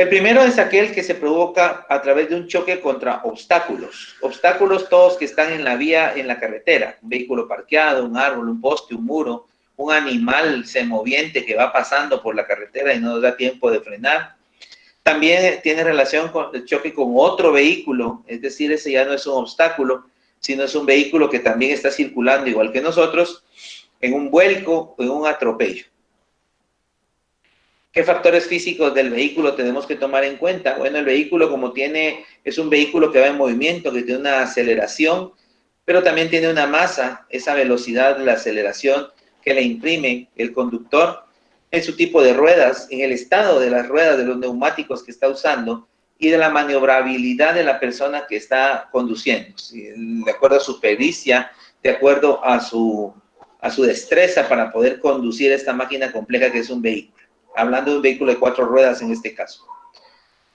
El primero es aquel que se provoca a través de un choque contra obstáculos. Obstáculos todos que están en la vía, en la carretera. Un vehículo parqueado, un árbol, un poste, un muro, un animal semoviente que va pasando por la carretera y no nos da tiempo de frenar. También tiene relación con el choque con otro vehículo, es decir, ese ya no es un obstáculo, sino es un vehículo que también está circulando igual que nosotros en un vuelco o en un atropello. ¿Qué factores físicos del vehículo tenemos que tomar en cuenta? Bueno, el vehículo es un vehículo que va en movimiento, que tiene una aceleración, pero también tiene una masa, esa velocidad de la aceleración que le imprime el conductor en su tipo de ruedas, en el estado de las ruedas, de los neumáticos que está usando y de la maniobrabilidad de la persona que está conduciendo, de acuerdo a su pericia, de acuerdo a su destreza para poder conducir esta máquina compleja que es un vehículo. Hablando de un vehículo de 4 ruedas en este caso.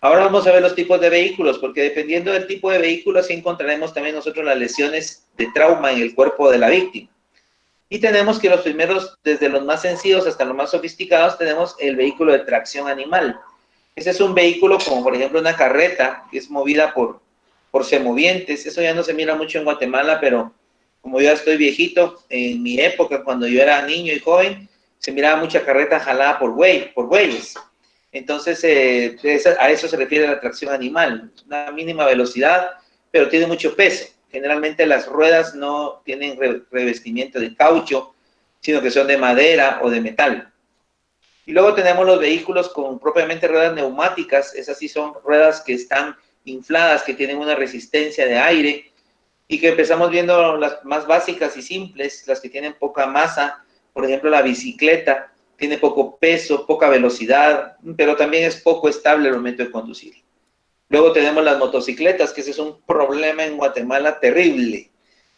Ahora vamos a ver los tipos de vehículos, porque dependiendo del tipo de vehículo, sí encontraremos también nosotros las lesiones de trauma en el cuerpo de la víctima. Y tenemos que los primeros, desde los más sencillos hasta los más sofisticados, tenemos el vehículo de tracción animal. Ese es un vehículo como por ejemplo una carreta, que es movida por semovientes. Eso ya no se mira mucho en Guatemala, pero como yo ya estoy viejito, en mi época, cuando yo era niño y joven, se miraba mucha carreta jalada por bueyes. Entonces, a eso se refiere la tracción animal. Una mínima velocidad, pero tiene mucho peso. Generalmente las ruedas no tienen revestimiento de caucho, sino que son de madera o de metal. Y luego tenemos los vehículos con propiamente ruedas neumáticas. Esas sí son ruedas que están infladas, que tienen una resistencia de aire, y que empezamos viendo las más básicas y simples, las que tienen poca masa. Por ejemplo, la bicicleta tiene poco peso, poca velocidad, pero también es poco estable al momento de conducir. Luego tenemos las motocicletas, que ese es un problema en Guatemala terrible.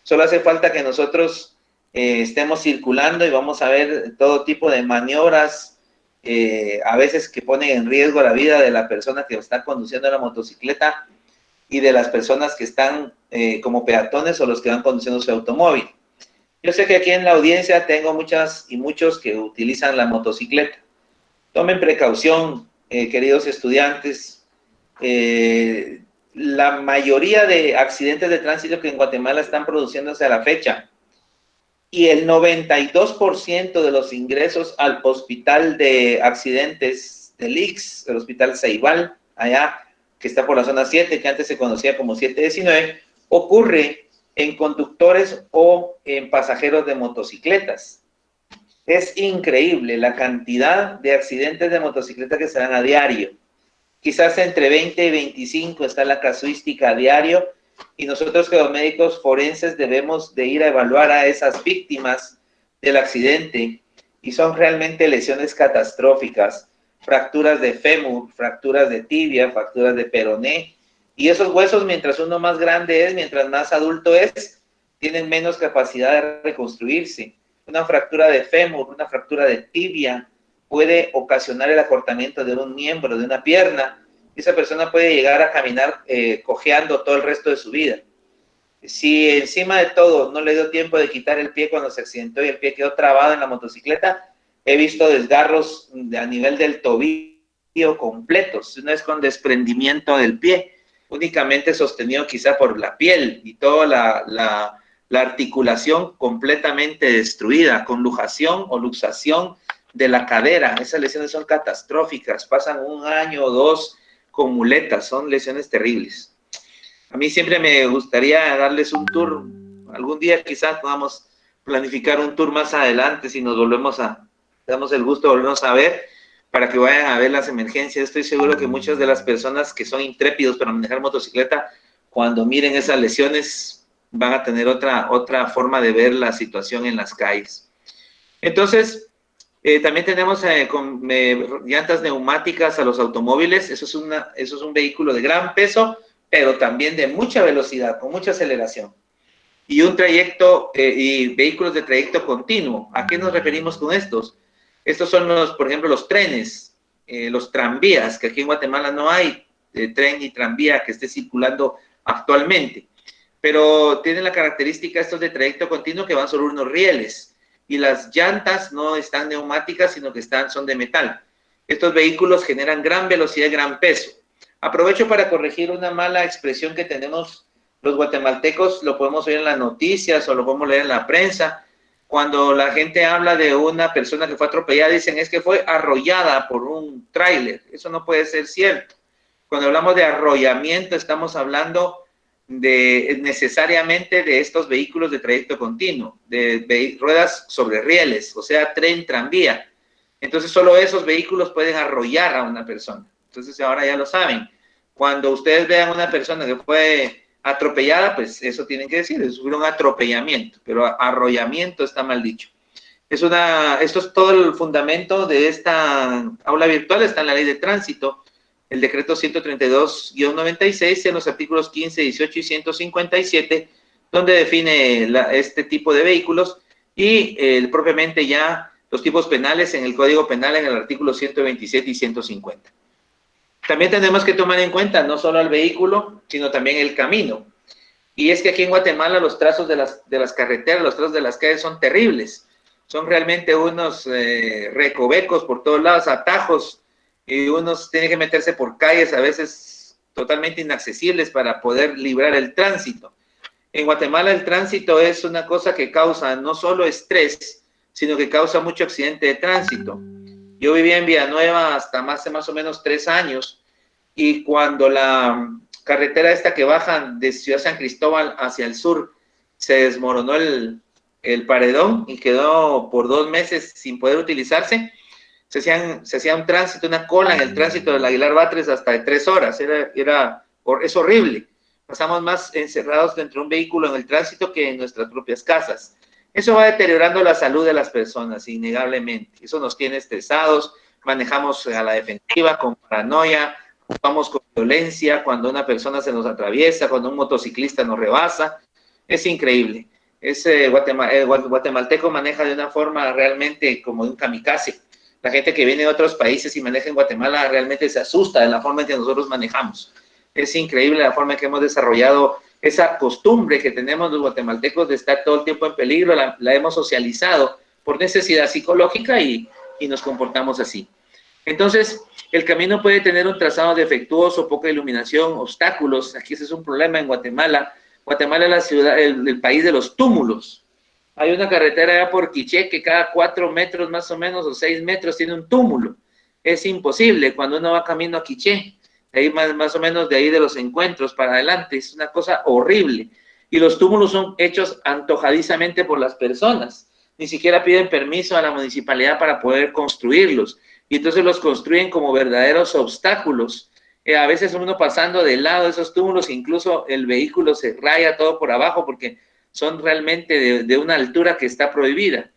Solo hace falta que nosotros estemos circulando y vamos a ver todo tipo de maniobras, a veces que ponen en riesgo la vida de la persona que está conduciendo la motocicleta y de las personas que están como peatones o los que van conduciendo su automóvil. Yo sé que aquí en la audiencia tengo muchas y muchos que utilizan la motocicleta. Tomen precaución, queridos estudiantes. La mayoría de accidentes de tránsito que en Guatemala están produciéndose a la fecha, y el 92% de los ingresos al hospital de accidentes del IX, el hospital Ceibal, allá, que está por la zona 7, que antes se conocía como 719, ocurre en conductores o en pasajeros de motocicletas. Es increíble la cantidad de accidentes de motocicleta que se dan a diario. Quizás entre 20 y 25 está la casuística a diario, y nosotros que los médicos forenses debemos de ir a evaluar a esas víctimas del accidente, y son realmente lesiones catastróficas, fracturas de fémur, fracturas de tibia, fracturas de peroné, y esos huesos, mientras uno más grande es, mientras más adulto es, tienen menos capacidad de reconstruirse. Una fractura de fémur, una fractura de tibia puede ocasionar el acortamiento de un miembro, de una pierna. Esa persona puede llegar a caminar cojeando todo el resto de su vida. Si encima de todo no le dio tiempo de quitar el pie cuando se accidentó y el pie quedó trabado en la motocicleta, he visto desgarros a nivel del tobillo completos, no es con desprendimiento del pie, únicamente sostenido quizá por la piel y toda la articulación completamente destruida, con luxación o luxación de la cadera. Esas lesiones son catastróficas, pasan 1 año o 2 con muletas, son lesiones terribles. A mí siempre me gustaría darles un tour, algún día quizás podamos planificar un tour más adelante, si nos damos el gusto de volvernos a ver, para que vayan a ver las emergencias. Estoy seguro que muchas de las personas que son intrépidos para manejar motocicleta, cuando miren esas lesiones, van a tener otra forma de ver la situación en las calles. Entonces, también tenemos llantas neumáticas a los automóviles. Eso es un vehículo de gran peso, pero también de mucha velocidad, con mucha aceleración. Y y vehículos de trayecto continuo. ¿A qué nos referimos con estos? Estos son por ejemplo, los trenes, los tranvías, que aquí en Guatemala no hay tren ni tranvía que esté circulando actualmente. Pero tienen la característica estos de trayecto continuo que van sobre unos rieles. Y las llantas no están neumáticas, sino que son de metal. Estos vehículos generan gran velocidad y gran peso. Aprovecho para corregir una mala expresión que tenemos los guatemaltecos, lo podemos oír en las noticias o lo podemos leer en la prensa. Cuando la gente habla de una persona que fue atropellada, dicen es que fue arrollada por un tráiler. Eso no puede ser cierto. Cuando hablamos de arrollamiento, estamos hablando necesariamente de estos vehículos de trayecto continuo, de ruedas sobre rieles, o sea, tren, tranvía. Entonces, solo esos vehículos pueden arrollar a una persona. Entonces, ahora ya lo saben. Cuando ustedes vean a una persona que fue atropellada, pues eso tienen que decir, es un atropellamiento, pero arrollamiento está mal dicho. Esto es todo el fundamento de esta aula virtual, está en la ley de tránsito, el decreto 132-96, en los artículos 15, 18 y 157, donde define este tipo de vehículos y propiamente ya los tipos penales en el Código Penal en el artículo 127 y 150. También tenemos que tomar en cuenta no solo el vehículo, sino también el camino. Y es que aquí en Guatemala los trazos de las carreteras, los trazos de las calles son terribles. Son realmente unos recovecos por todos lados, atajos, y unos tienen que meterse por calles a veces totalmente inaccesibles para poder librar el tránsito. En Guatemala el tránsito es una cosa que causa no solo estrés, sino que causa mucho accidente de tránsito. Yo vivía en Villanueva hasta hace más o menos 3 años, y cuando la carretera esta que bajan de Ciudad San Cristóbal hacia el sur se desmoronó el paredón y quedó por 2 meses sin poder utilizarse, se hacía un tránsito, una cola en el tránsito del Aguilar Batres hasta de 3 horas. Es horrible. Pasamos más encerrados dentro de un vehículo en el tránsito que en nuestras propias casas. Eso va deteriorando la salud de las personas, innegablemente. Eso nos tiene estresados, manejamos a la defensiva, con paranoia, vamos con violencia, cuando una persona se nos atraviesa, cuando un motociclista nos rebasa. Es increíble. El guatemalteco maneja de una forma realmente como de un kamikaze. La gente que viene de otros países y maneja en Guatemala realmente se asusta de la forma en que nosotros manejamos. Es increíble la forma en que hemos desarrollado esa costumbre que tenemos los guatemaltecos de estar todo el tiempo en peligro. La hemos socializado por necesidad psicológica y nos comportamos así. Entonces, el camino puede tener un trazado defectuoso, poca iluminación, obstáculos. Aquí ese es un problema en Guatemala. Guatemala es la ciudad, el país de los túmulos. Hay una carretera allá por Quiché que cada 4 metros más o menos o 6 metros tiene un túmulo. Es imposible cuando uno va camino a Quiché. Ahí más o menos de ahí de los encuentros para adelante. Es una cosa horrible. Y los túmulos son hechos antojadizamente por las personas. Ni siquiera piden permiso a la municipalidad para poder construirlos. Y entonces los construyen como verdaderos obstáculos. A veces uno pasando de lado de esos túmulos, incluso el vehículo se raya todo por abajo porque son realmente de una altura que está prohibida.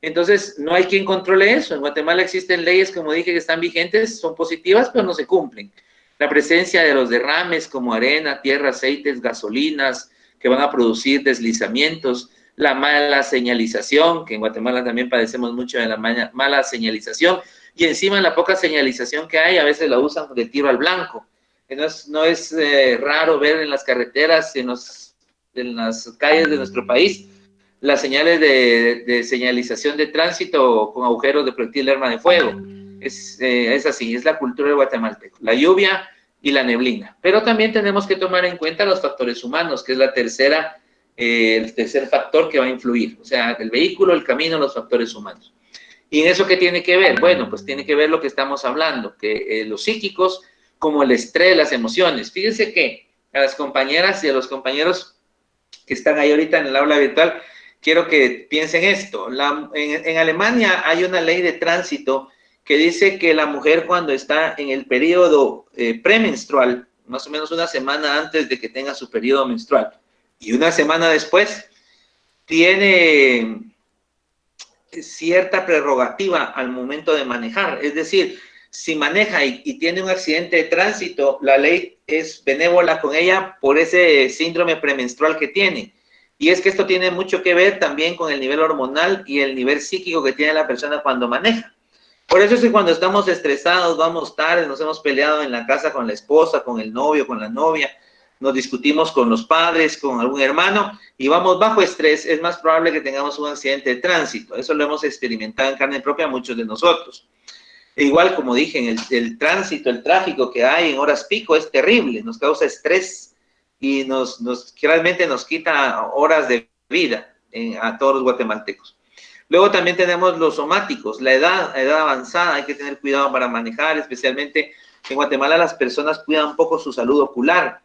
Entonces, no hay quien controle eso. En Guatemala existen leyes, como dije, que están vigentes, son positivas, pero no se cumplen. La presencia de los derrames como arena, tierra, aceites, gasolinas, que van a producir deslizamientos, la mala señalización, que en Guatemala también padecemos mucho de la mala señalización, y encima la poca señalización que hay, a veces la usan de tiro al blanco. No es raro ver en las carreteras, en las calles de nuestro país, las señales de señalización de tránsito con agujeros de proyectil de arma de fuego. Es así, es la cultura del guatemalteco, la lluvia y la neblina. Pero también tenemos que tomar en cuenta los factores humanos, que es el tercer factor que va a influir. O sea, el vehículo, el camino, los factores humanos. ¿Y en eso qué tiene que ver? Bueno, pues tiene que ver lo que estamos hablando, que los psíquicos, como el estrés, las emociones. Fíjense que a las compañeras y a los compañeros que están ahí ahorita en el aula virtual, quiero que piensen esto. En Alemania hay una ley de tránsito que dice que la mujer cuando está en el periodo premenstrual, más o menos una semana antes de que tenga su periodo menstrual, y una semana después, tiene cierta prerrogativa al momento de manejar. Es decir, si maneja y tiene un accidente de tránsito, la ley es benévola con ella por ese síndrome premenstrual que tiene. Y es que esto tiene mucho que ver también con el nivel hormonal y el nivel psíquico que tiene la persona cuando maneja. Por eso es que cuando estamos estresados, vamos tarde, nos hemos peleado en la casa con la esposa, con el novio, con la novia, nos discutimos con los padres, con algún hermano y vamos bajo estrés, es más probable que tengamos un accidente de tránsito. Eso lo hemos experimentado en carne propia muchos de nosotros. E igual, como dije, el tránsito, el tráfico que hay en horas pico es terrible, nos causa estrés y realmente nos quita horas de vida a todos los guatemaltecos. Luego también tenemos los somáticos, la edad avanzada, hay que tener cuidado para manejar, especialmente en Guatemala las personas cuidan un poco su salud ocular.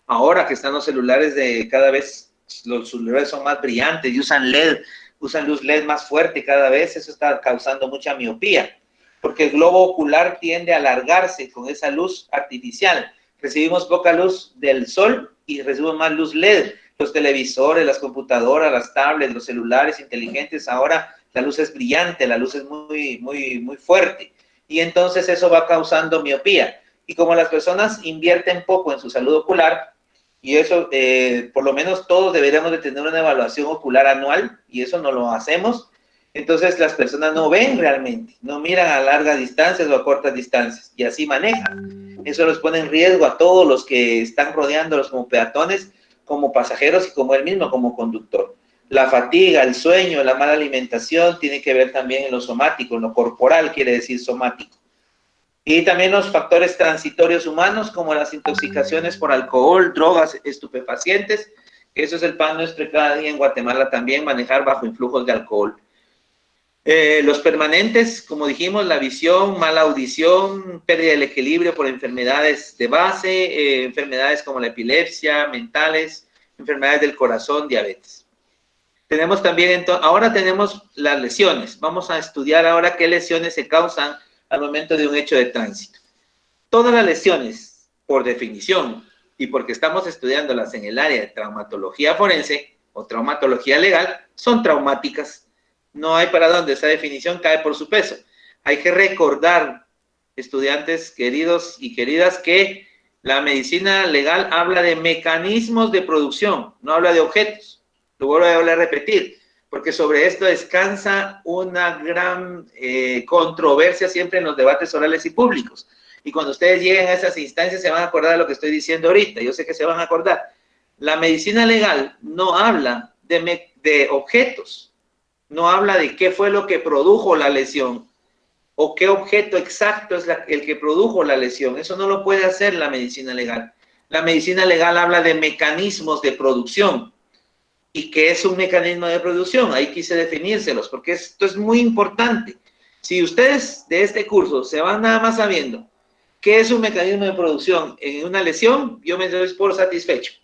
Ahora que están los celulares cada vez, los celulares son más brillantes y usan LED, usan luz LED más fuerte cada vez, eso está causando mucha miopía, porque el globo ocular tiende a alargarse con esa luz artificial. Recibimos poca luz del sol y recibimos más luz LED. Los televisores, las computadoras, las tablets, los celulares inteligentes, ahora la luz es brillante, la luz es muy fuerte. Y entonces eso va causando miopía. Y como las personas invierten poco en su salud ocular, y eso, por lo menos todos deberíamos de tener una evaluación ocular anual, y eso no lo hacemos, entonces las personas no ven realmente, no miran a largas distancias o a cortas distancias, y así manejan. Eso los pone en riesgo a todos los que están rodeándolos como peatones, como pasajeros y como él mismo como conductor. La fatiga, el sueño, la mala alimentación tiene que ver también en lo somático, en lo corporal quiere decir somático. Y también los factores transitorios humanos como las intoxicaciones por alcohol, drogas, estupefacientes, que eso es el pan nuestro cada día en Guatemala también, manejar bajo influjos de alcohol. Los permanentes, como dijimos, la visión, mala audición, pérdida del equilibrio por enfermedades de base, enfermedades como la epilepsia, mentales, enfermedades del corazón, diabetes. Tenemos también, ahora tenemos las lesiones. Vamos a estudiar ahora qué lesiones se causan al momento de un hecho de tránsito. Todas las lesiones, por definición, y porque estamos estudiándolas en el área de traumatología forense o traumatología legal, son traumáticas. No hay para dónde, esa definición cae por su peso. Hay que recordar, estudiantes queridos y queridas, que la medicina legal habla de mecanismos de producción, no habla de objetos. Lo vuelvo a repetir, porque sobre esto descansa una gran controversia siempre en los debates orales y públicos. Y cuando ustedes lleguen a esas instancias se van a acordar de lo que estoy diciendo ahorita. Yo sé que se van a acordar. La medicina legal no habla de objetos. No habla de qué fue lo que produjo la lesión o qué objeto exacto es el que produjo la lesión. Eso no lo puede hacer la medicina legal. La medicina legal habla de mecanismos de producción. ¿Y qué es un mecanismo de producción? Ahí quise definírselos porque esto es muy importante. Si ustedes de este curso se van nada más sabiendo qué es un mecanismo de producción en una lesión, yo me doy por satisfecho,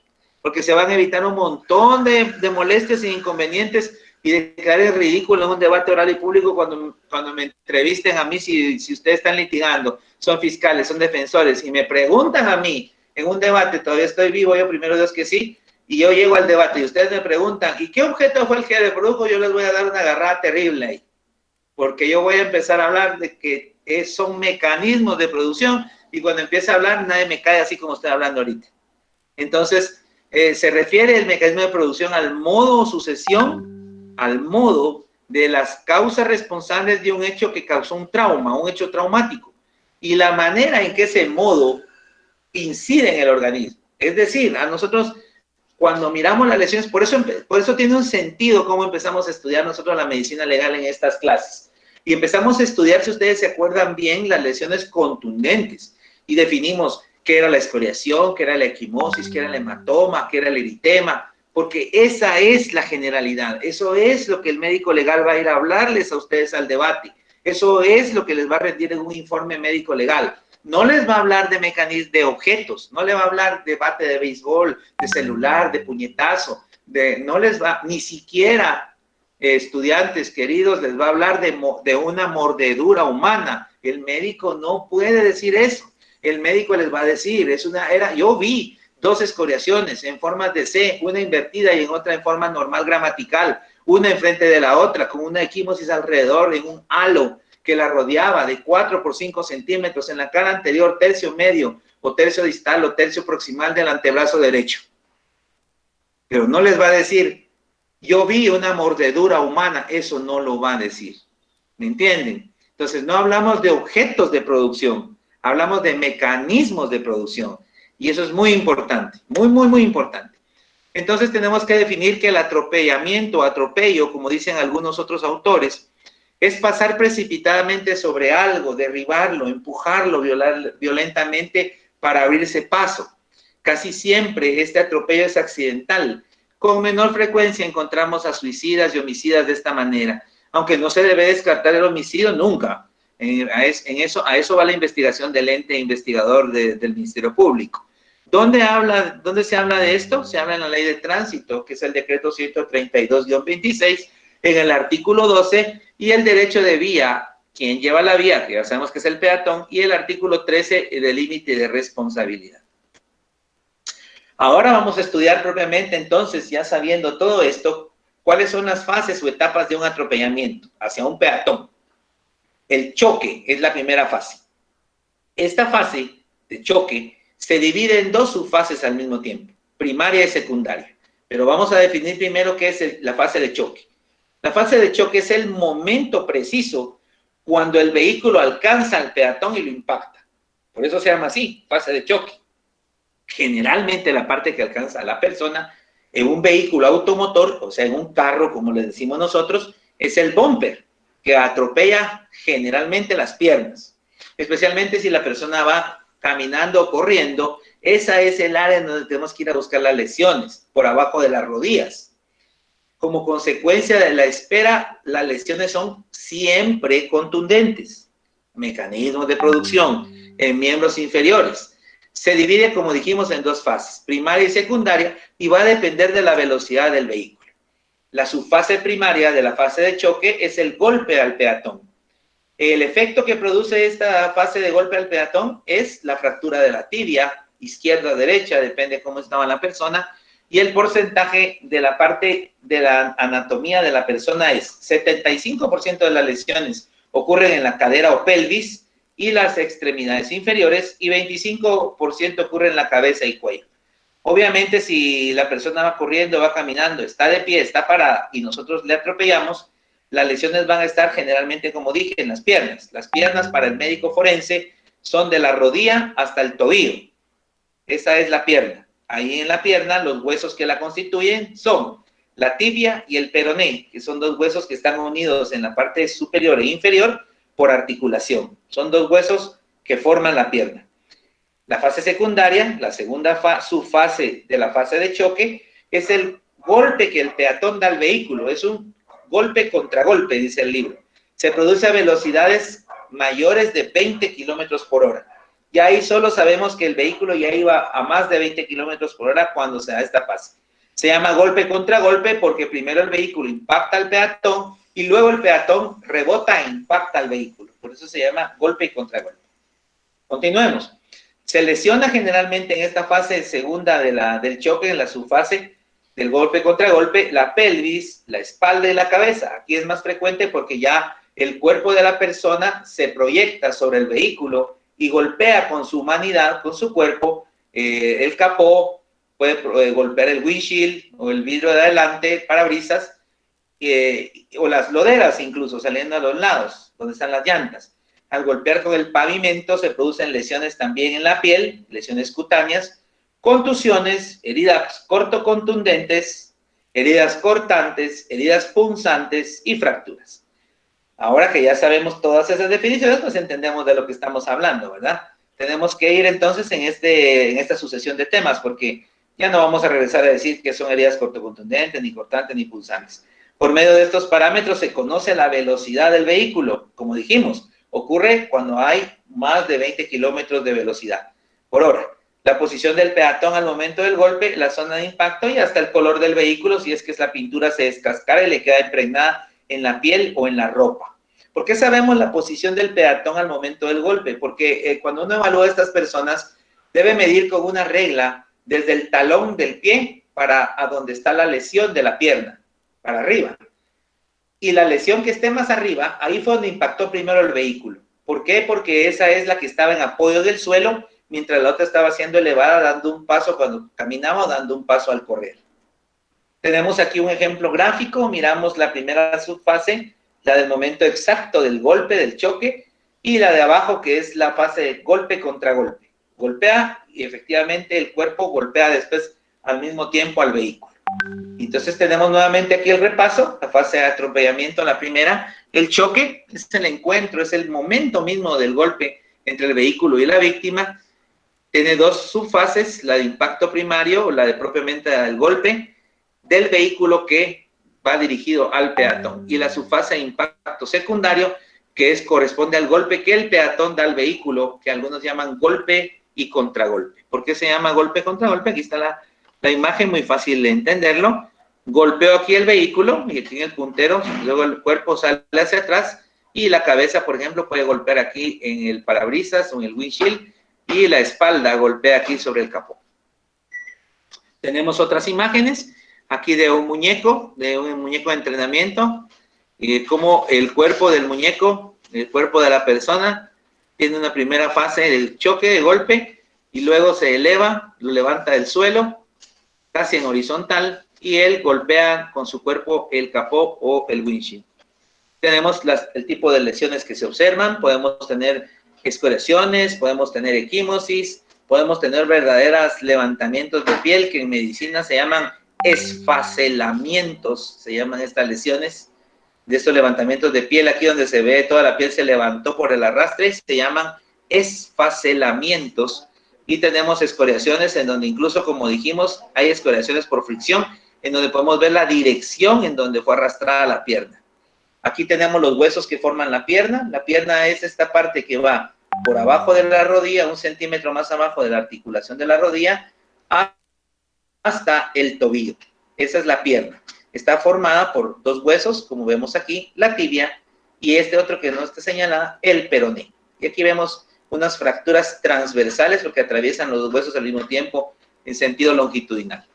porque se van a evitar un montón de molestias e inconvenientes y de quedar en ridículo en un debate oral y público cuando me entrevisten a mí, si ustedes están litigando, son fiscales, son defensores, y me preguntan a mí en un debate, todavía estoy vivo, yo primero Dios que sí, y yo llego al debate y ustedes me preguntan, ¿y qué objeto fue el que le produjo? Yo les voy a dar una agarrada terrible ahí, porque yo voy a empezar a hablar de que son mecanismos de producción, y cuando empiece a hablar nadie me cae así como estoy hablando ahorita. Entonces, se refiere el mecanismo de producción al modo o sucesión, al modo de las causas responsables de un hecho que causó un trauma, un hecho traumático, y la manera en que ese modo incide en el organismo. Es decir, a nosotros, cuando miramos las lesiones, por eso tiene un sentido cómo empezamos a estudiar nosotros la medicina legal en estas clases. Y empezamos a estudiar, si ustedes se acuerdan bien, las lesiones contundentes, y definimos qué era la escoriación, qué era la equimosis, qué era el hematoma, qué era el eritema, porque esa es la generalidad, eso es lo que el médico legal va a ir a hablarles a ustedes al debate, eso es lo que les va a rendir en un informe médico legal. No les va a hablar de mecanismos, de objetos, no les va a hablar de bate de béisbol, de celular, de puñetazo, no les va, ni siquiera estudiantes queridos, les va a hablar de una mordedura humana. El médico no puede decir eso. El médico les va a decir, yo vi 2 escoriaciones en formas de C, una invertida y en otra en forma normal gramatical, una enfrente de la otra, con una equimosis alrededor en un halo que la rodeaba de 4 por 5 centímetros en la cara anterior, tercio medio o tercio distal o tercio proximal del antebrazo derecho. Pero no les va a decir, yo vi una mordedura humana, eso no lo va a decir. ¿Me entienden? Entonces no hablamos de objetos de producción, hablamos de mecanismos de producción. Y eso es muy importante, muy importante. Entonces tenemos que definir que el atropello, como dicen algunos otros autores, es pasar precipitadamente sobre algo, derribarlo, empujarlo violentamente para abrirse paso. Casi siempre este atropello es accidental. Con menor frecuencia encontramos a suicidas y homicidas de esta manera, aunque no se debe descartar el homicidio nunca. A eso va la investigación del ente investigador del Ministerio Público. ¿Dónde se habla de esto? Se habla en la Ley de Tránsito, que es el decreto 132-26, en el artículo 12, y el derecho de vía, quien lleva la vía, que ya sabemos que es el peatón, y el artículo 13 del límite de responsabilidad. Ahora vamos a estudiar propiamente, entonces, ya sabiendo todo esto, cuáles son las fases o etapas de un atropellamiento hacia un peatón. El choque es la primera fase. Esta fase de choque se divide en dos subfases al mismo tiempo, primaria y secundaria. Pero vamos a definir primero qué es la fase de choque. La fase de choque es el momento preciso cuando el vehículo alcanza al peatón y lo impacta. Por eso se llama así, fase de choque. Generalmente la parte que alcanza a la persona en un vehículo automotor, o sea, en un carro, como le decimos nosotros, es el bumper, que atropella generalmente las piernas. Especialmente si la persona va caminando o corriendo, esa es el área en donde tenemos que ir a buscar las lesiones, por abajo de las rodillas. Como consecuencia de la espera, las lesiones son siempre contundentes. Mecanismos de producción en miembros inferiores. Se divide, como dijimos, en dos fases, primaria y secundaria, y va a depender de la velocidad del vehículo. La subfase primaria de la fase de choque es el golpe al peatón. El efecto que produce esta fase de golpe al peatón es la fractura de la tibia, izquierda o derecha, depende de cómo estaba la persona, y el porcentaje de la parte de la anatomía de la persona es 75% de las lesiones ocurren en la cadera o pelvis y las extremidades inferiores, y 25% ocurre en la cabeza y cuello. Obviamente, si la persona va corriendo, va caminando, está de pie, está parada y nosotros le atropellamos, las lesiones van a estar generalmente, como dije, en las piernas. Las piernas para el médico forense son de la rodilla hasta el tobillo. Esa es la pierna. Ahí en la pierna, los huesos que la constituyen son la tibia y el peroné, que son dos huesos que están unidos en la parte superior e inferior por articulación. Son dos huesos que forman la pierna. La fase secundaria, la segunda subfase de la fase de choque, es el golpe que el peatón da al vehículo. Es un golpe contra golpe, dice el libro. Se produce a velocidades mayores de 20 kilómetros por hora. Y ahí solo sabemos que el vehículo ya iba a más de 20 kilómetros por hora cuando se da esta fase. Se llama golpe contra golpe porque primero el vehículo impacta al peatón y luego el peatón rebota e impacta al vehículo. Por eso se llama golpe contra golpe. Continuemos. Se lesiona generalmente en esta fase segunda del choque, en la subfase del golpe contra golpe, la pelvis, la espalda y la cabeza. Aquí es más frecuente porque ya el cuerpo de la persona se proyecta sobre el vehículo y golpea con su humanidad, con su cuerpo, el capó, puede golpear el windshield o el vidrio de adelante, parabrisas, o las loderas incluso, saliendo a los lados, donde están las llantas. Al golpear con el pavimento se producen lesiones también en la piel, lesiones cutáneas, contusiones, heridas cortocontundentes, heridas cortantes, heridas punzantes y fracturas. Ahora que ya sabemos todas esas definiciones, pues entendemos de lo que estamos hablando, ¿verdad? Tenemos que ir entonces en esta sucesión de temas, porque ya no vamos a regresar a decir que son heridas cortocontundentes, ni cortantes, ni punzantes. Por medio de estos parámetros se conoce la velocidad del vehículo, como dijimos. Ocurre cuando hay más de 20 kilómetros de velocidad por hora. La posición del peatón al momento del golpe, la zona de impacto y hasta el color del vehículo, si es que la pintura se descascara y le queda impregnada en la piel o en la ropa. ¿Por qué sabemos la posición del peatón al momento del golpe? Porque cuando uno evalúa a estas personas, debe medir con una regla desde el talón del pie para a donde está la lesión de la pierna, para arriba. Y la lesión que esté más arriba, ahí fue donde impactó primero el vehículo. ¿Por qué? Porque esa es la que estaba en apoyo del suelo, mientras la otra estaba siendo elevada, dando un paso cuando caminaba, dando un paso al correr. Tenemos aquí un ejemplo gráfico, miramos la primera subfase, la del momento exacto del golpe, del choque, y la de abajo que es la fase de golpe contra golpe. Golpea y efectivamente el cuerpo golpea después al mismo tiempo al vehículo. Entonces tenemos nuevamente aquí el repaso, la fase de atropellamiento, la primera, el choque, es el encuentro, es el momento mismo del golpe entre el vehículo y la víctima. Tiene dos subfases, la de impacto primario, la de propiamente el golpe del vehículo que va dirigido al peatón, y la subfase de impacto secundario, que corresponde al golpe que el peatón da al vehículo, que algunos llaman golpe y contragolpe. ¿Por qué se llama golpe y contragolpe? Aquí está la imagen, muy fácil de entenderlo. Golpeo aquí el vehículo, y aquí en el puntero, luego el cuerpo sale hacia atrás, y la cabeza, por ejemplo, puede golpear aquí en el parabrisas o en el windshield, y la espalda golpea aquí sobre el capó. Tenemos otras imágenes, aquí de un muñeco de entrenamiento, como el cuerpo del muñeco, el cuerpo de la persona, tiene una primera fase del choque, de golpe, y luego se eleva, lo levanta del suelo, casi en horizontal, y él golpea con su cuerpo el capó o el windshield. Tenemos el tipo de lesiones que se observan, podemos tener escoriaciones, podemos tener equimosis, podemos tener verdaderos levantamientos de piel, que en medicina se llaman esfacelamientos, se llaman estas lesiones, de estos levantamientos de piel, aquí donde se ve toda la piel se levantó por el arrastre, se llaman esfacelamientos. Y tenemos escoriaciones en donde incluso, como dijimos, hay escoriaciones por fricción, en donde podemos ver la dirección en donde fue arrastrada la pierna. Aquí tenemos los huesos que forman la pierna. La pierna es esta parte que va por abajo de la rodilla, 1 centímetro más abajo de la articulación de la rodilla, hasta el tobillo. Esa es la pierna. Está formada por dos huesos, como vemos aquí, la tibia, y este otro que no está señalada, el peroné. Y aquí vemos unas fracturas transversales, porque atraviesan los dos huesos al mismo tiempo en sentido longitudinal.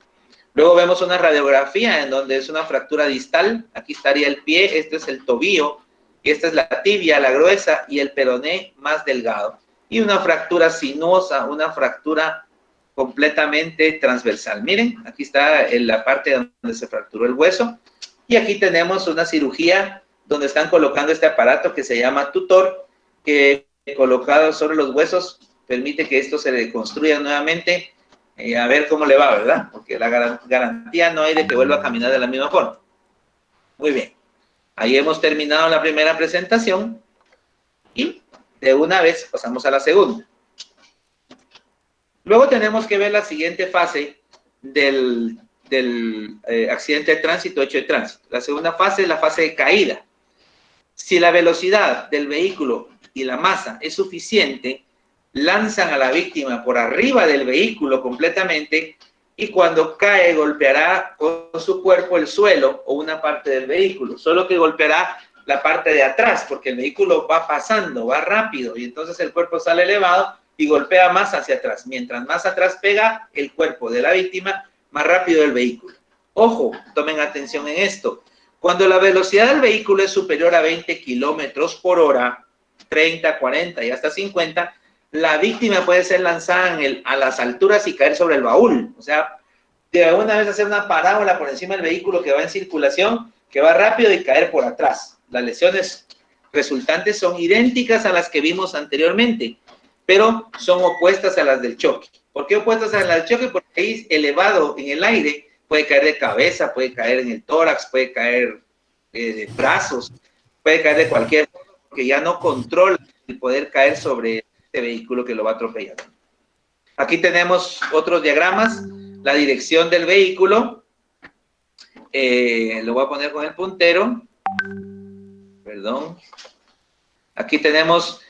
Luego vemos una radiografía en donde es una fractura distal. Aquí estaría el pie, este es el tobillo, y esta es la tibia, la gruesa, y el peroné más delgado. Y una fractura sinuosa, una fractura completamente transversal. Miren, aquí está en la parte donde se fracturó el hueso. Y aquí tenemos una cirugía donde están colocando este aparato que se llama tutor, que colocado sobre los huesos permite que esto se reconstruya nuevamente. A ver cómo le va, ¿verdad? Porque la garantía no hay de que vuelva a caminar de la misma forma. Muy bien. Ahí hemos terminado la primera presentación y de una vez pasamos a la segunda. Luego tenemos que ver la siguiente fase del accidente de tránsito, hecho de tránsito. La segunda fase es la fase de caída. Si la velocidad del vehículo y la masa es suficiente, lanzan a la víctima por arriba del vehículo completamente, y cuando cae golpeará con su cuerpo el suelo o una parte del vehículo, solo que golpeará la parte de atrás, porque el vehículo va pasando, va rápido, y entonces el cuerpo sale elevado y golpea más hacia atrás. Mientras más atrás pega el cuerpo de la víctima, más rápido el vehículo. Ojo, tomen atención en esto. Cuando la velocidad del vehículo es superior a 20 kilómetros por hora, 30, 40 y hasta 50, la víctima puede ser lanzada a las alturas y caer sobre el baúl. O sea, de alguna vez hacer una parábola por encima del vehículo que va en circulación, que va rápido, y caer por atrás. Las lesiones resultantes son idénticas a las que vimos anteriormente, pero son opuestas a las del choque. ¿Por qué opuestas a las del choque? Porque ahí, elevado en el aire, puede caer de cabeza, puede caer en el tórax, puede caer de brazos, puede caer de cualquier forma, porque ya no controla el poder caer sobre este vehículo que lo va atropellando. Aquí tenemos otros diagramas, la dirección del vehículo, lo voy a poner con el puntero, perdón. Aquí tenemos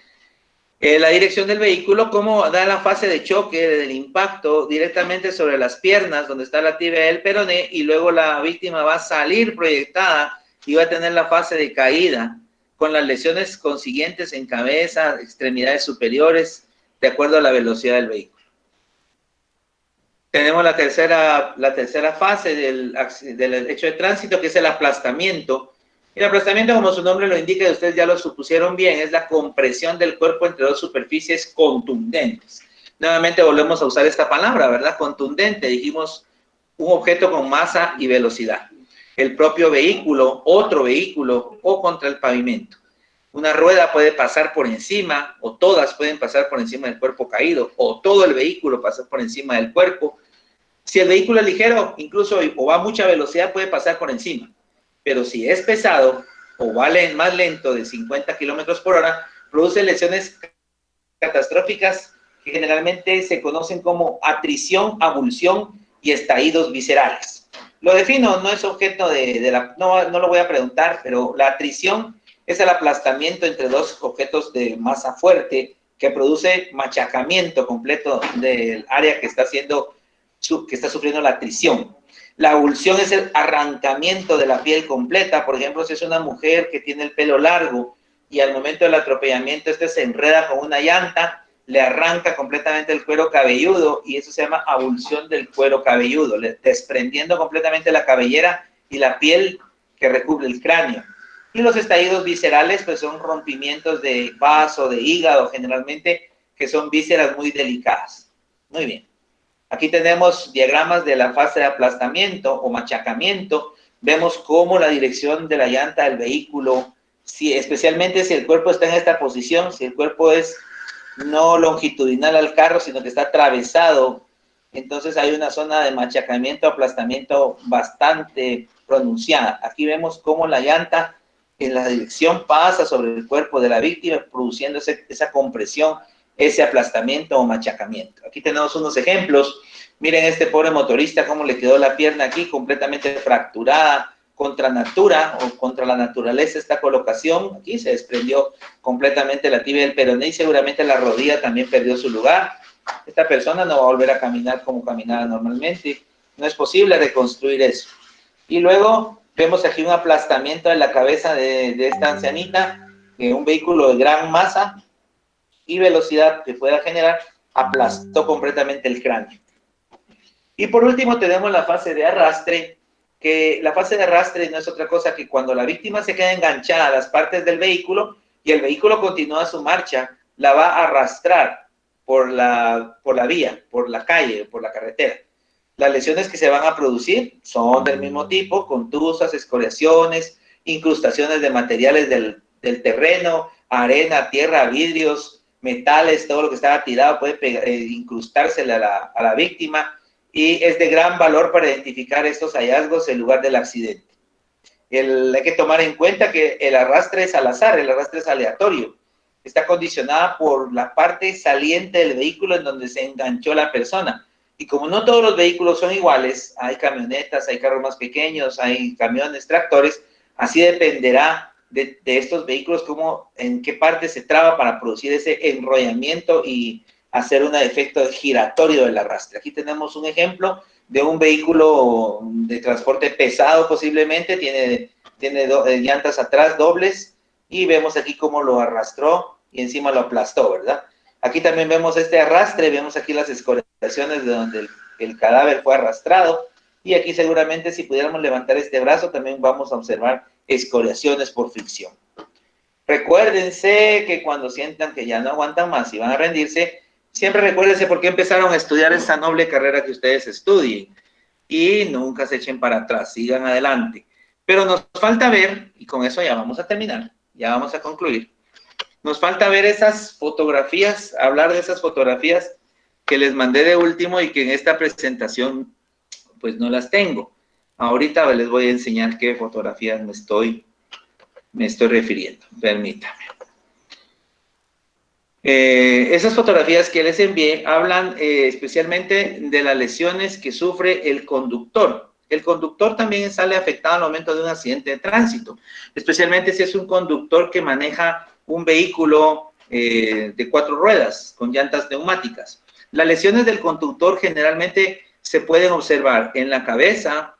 la dirección del vehículo, cómo da la fase de choque del impacto directamente sobre las piernas, donde está la tibia del peroné, y luego la víctima va a salir proyectada y va a tener la fase de caída, con las lesiones consiguientes en cabeza, extremidades superiores, de acuerdo a la velocidad del vehículo. Tenemos la tercera fase del hecho de tránsito, que es el aplastamiento. El aplastamiento, como su nombre lo indica, y ustedes ya lo supusieron bien, es la compresión del cuerpo entre dos superficies contundentes. Nuevamente volvemos a usar esta palabra, ¿verdad? Contundente. Dijimos un objeto con masa y velocidad. El propio vehículo, otro vehículo o contra el pavimento. Una rueda puede pasar por encima, o todas pueden pasar por encima del cuerpo caído, o todo el vehículo pasar por encima del cuerpo. Si el vehículo es ligero, incluso o va a mucha velocidad, puede pasar por encima. Pero si es pesado o va más lento de 50 kilómetros por hora, produce lesiones catastróficas que generalmente se conocen como atrición, avulsión y estallidos viscerales. Lo defino, no es objeto no lo voy a preguntar, pero la atrición es el aplastamiento entre dos objetos de masa fuerte que produce machacamiento completo del área que está sufriendo la atrición. La avulsión es el arrancamiento de la piel completa. Por ejemplo, si es una mujer que tiene el pelo largo y al momento del atropellamiento se enreda con una llanta, le arranca completamente el cuero cabelludo y eso se llama avulsión del cuero cabelludo, desprendiendo completamente la cabellera y la piel que recubre el cráneo. Y los estallidos viscerales pues son rompimientos de vaso, de hígado generalmente, que son vísceras muy delicadas. Muy bien. Aquí tenemos diagramas de la fase de aplastamiento o machacamiento. Vemos cómo la dirección de la llanta del vehículo, especialmente si el cuerpo está en esta posición, si el cuerpo es no longitudinal al carro, sino que está atravesado, entonces hay una zona de machacamiento, aplastamiento bastante pronunciada. Aquí vemos cómo la llanta en la dirección pasa sobre el cuerpo de la víctima, produciendo esa compresión, ese aplastamiento o machacamiento. Aquí tenemos unos ejemplos. Miren este pobre motorista cómo le quedó la pierna aquí completamente fracturada, contra natura o contra la naturaleza esta colocación. Aquí se desprendió completamente la tibia del peroné y seguramente la rodilla también perdió su lugar. Esta persona no va a volver a caminar como caminaba normalmente. No es posible reconstruir eso. Y luego vemos aquí un aplastamiento de la cabeza de esta ancianita, un vehículo de gran masa y velocidad que pueda generar, aplastó completamente el cráneo. Y por último tenemos la fase de arrastre, que la fase de arrastre no es otra cosa que cuando la víctima se queda enganchada a las partes del vehículo y el vehículo continúa su marcha, la va a arrastrar por la vía, por la calle, por la carretera. Las lesiones que se van a producir son del mismo tipo, contusas, escoriaciones, incrustaciones de materiales del terreno, arena, tierra, vidrios, metales, todo lo que estaba tirado puede incrustársele a la víctima, y es de gran valor para identificar estos hallazgos en lugar del accidente. Hay que tomar en cuenta que el arrastre es al azar, el arrastre es aleatorio. Está condicionada por la parte saliente del vehículo en donde se enganchó la persona. Y como no todos los vehículos son iguales, hay camionetas, hay carros más pequeños, hay camiones, tractores, así dependerá de estos vehículos en qué parte se traba para producir ese enrollamiento y hacer un efecto giratorio del arrastre. Aquí tenemos un ejemplo de un vehículo de transporte pesado posiblemente, tiene llantas atrás dobles y vemos aquí cómo lo arrastró y encima lo aplastó, ¿verdad? Aquí también vemos este arrastre, vemos aquí las escoriaciones de donde el cadáver fue arrastrado y aquí seguramente si pudiéramos levantar este brazo también vamos a observar escoriaciones por fricción. Recuérdense que cuando sientan que ya no aguantan más y van a rendirse, siempre recuérdense por qué empezaron a estudiar esta noble carrera que ustedes estudien y nunca se echen para atrás, sigan adelante. Pero nos falta ver, y con eso ya vamos a terminar, ya vamos a concluir, nos falta ver esas fotografías, hablar de esas fotografías que les mandé de último y que en esta presentación pues no las tengo. Ahorita les voy a enseñar qué fotografías me estoy refiriendo, permítame. Esas fotografías que les envié hablan especialmente de las lesiones que sufre el conductor. El conductor también sale afectado al momento de un accidente de tránsito, especialmente si es un conductor que maneja un vehículo de 4 ruedas con llantas neumáticas. Las lesiones del conductor generalmente se pueden observar en la cabeza,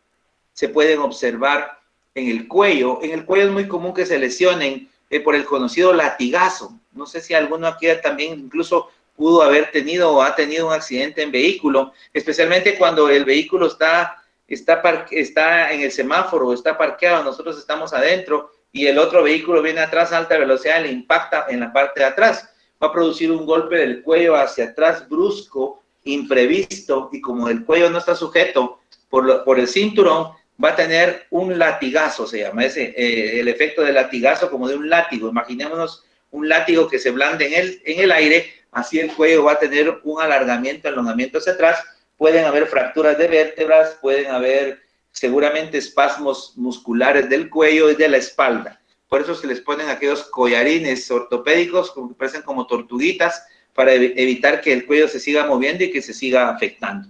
se pueden observar en el cuello. En el cuello es muy común que se lesionen por el conocido latigazo. No sé si alguno aquí también incluso pudo haber tenido o ha tenido un accidente en vehículo, especialmente cuando el vehículo está en el semáforo, está parqueado, nosotros estamos adentro y el otro vehículo viene atrás a alta velocidad y le impacta en la parte de atrás. Va a producir un golpe del cuello hacia atrás brusco, imprevisto, y como el cuello no está sujeto por el cinturón, va a tener un latigazo, se llama el efecto del latigazo, como de un látigo. Imaginémonos un látigo que se blande en el aire, así el cuello va a tener un alargamiento, elongamiento hacia atrás pueden haber fracturas de vértebras, pueden haber seguramente espasmos musculares del cuello y de la espalda. Por eso se les ponen aquellos collarines ortopédicos que parecen como tortuguitas para evitar que el cuello se siga moviendo y que se siga afectando.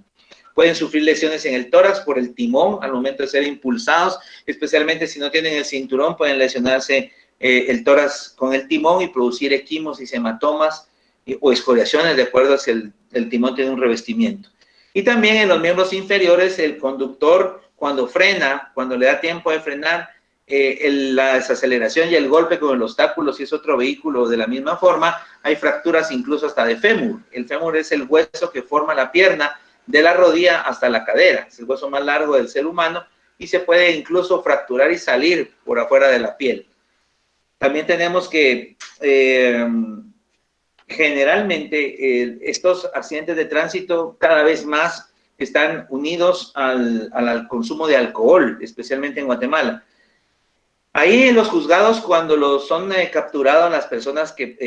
Pueden sufrir lesiones en el tórax por el timón al momento de ser impulsados, especialmente si no tienen el cinturón, pueden lesionarse el tórax con el timón y producir equimos y hematomas o escoriaciones de acuerdo a si el timón tiene un revestimiento. Y también en los miembros inferiores, el conductor cuando frena, cuando le da tiempo de frenar, la desaceleración y el golpe con el obstáculo, si es otro vehículo de la misma forma, hay fracturas incluso hasta de fémur. El fémur es el hueso que forma la pierna de la rodilla hasta la cadera. Es el hueso más largo del ser humano y se puede incluso fracturar y salir por afuera de la piel. También tenemos que generalmente estos accidentes de tránsito cada vez más están unidos al consumo de alcohol, especialmente en Guatemala. Ahí en los juzgados, cuando son capturados las personas que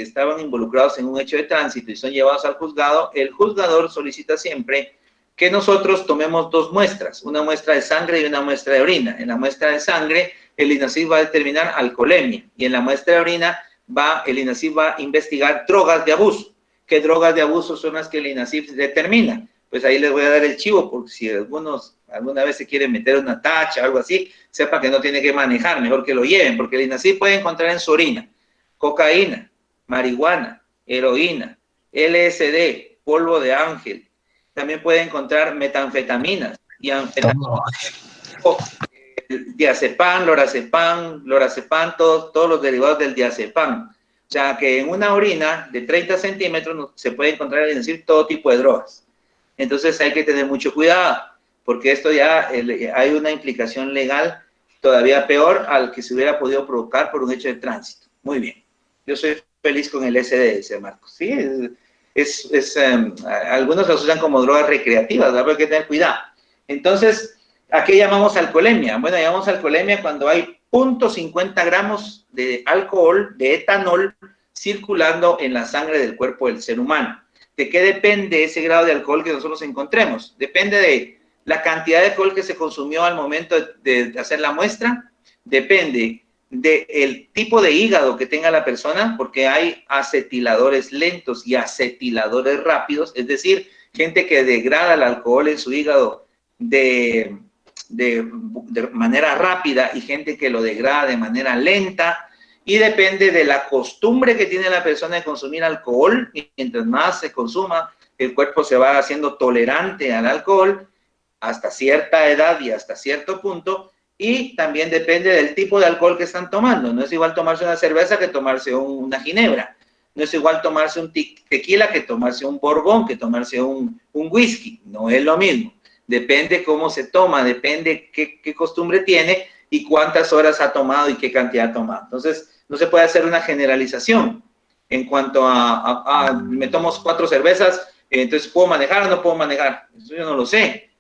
estaban involucrados en un hecho de tránsito y son llevados al juzgado, el juzgador solicita siempre que nosotros tomemos dos muestras, una muestra de sangre y una muestra de orina. En la muestra de sangre, el INASIF va a determinar alcoholemia y en la muestra de orina el INASIF va a investigar drogas de abuso. ¿Qué drogas de abuso son las que el INASIF determina? Pues ahí les voy a dar el chivo, porque si alguna vez se quieren meter una tacha o algo así, sepa que no tiene que manejar, mejor que lo lleven, porque el INASIF puede encontrar en su orina cocaína, marihuana, heroína, LSD, polvo de ángel, también puede encontrar metanfetaminas y anfetaminas, diazepam, lorazepam, todos los derivados del diazepam. O sea que en una orina de 30 centímetros se puede encontrar, es decir, todo tipo de drogas. Entonces hay que tener mucho cuidado, porque esto ya hay una implicación legal todavía peor al que se hubiera podido provocar por un hecho de tránsito. Muy bien. Yo soy feliz con el SDS, Marcos. Sí, algunos los usan como drogas recreativas, ¿verdad? Pero hay que tener cuidado. Entonces, ¿a qué llamamos alcoholemia? Bueno, llamamos alcoholemia cuando hay 0.50 gramos de alcohol, de etanol, circulando en la sangre del cuerpo del ser humano. ¿De qué depende ese grado de alcohol que nosotros encontremos? Depende de la cantidad de alcohol que se consumió al momento de hacer la muestra, depende del tipo de hígado que tenga la persona, porque hay acetiladores lentos y acetiladores rápidos, es decir, gente que degrada el alcohol en su hígado de manera rápida y gente que lo degrada de manera lenta. Y depende de la costumbre que tiene la persona de consumir alcohol. Mientras más se consuma, el cuerpo se va haciendo tolerante al alcohol hasta cierta edad y hasta cierto punto. Y también depende del tipo de alcohol que están tomando. No es igual tomarse una cerveza que tomarse una ginebra. No es igual tomarse un tequila que tomarse un borbón, que tomarse un whisky. No es lo mismo. Depende cómo se toma, depende qué costumbre tiene y cuántas horas ha tomado y qué cantidad ha tomado. Entonces, no se puede hacer una generalización en cuanto a me tomo 4 cervezas, entonces ¿puedo manejar o no puedo manejar? Eso yo no lo sé.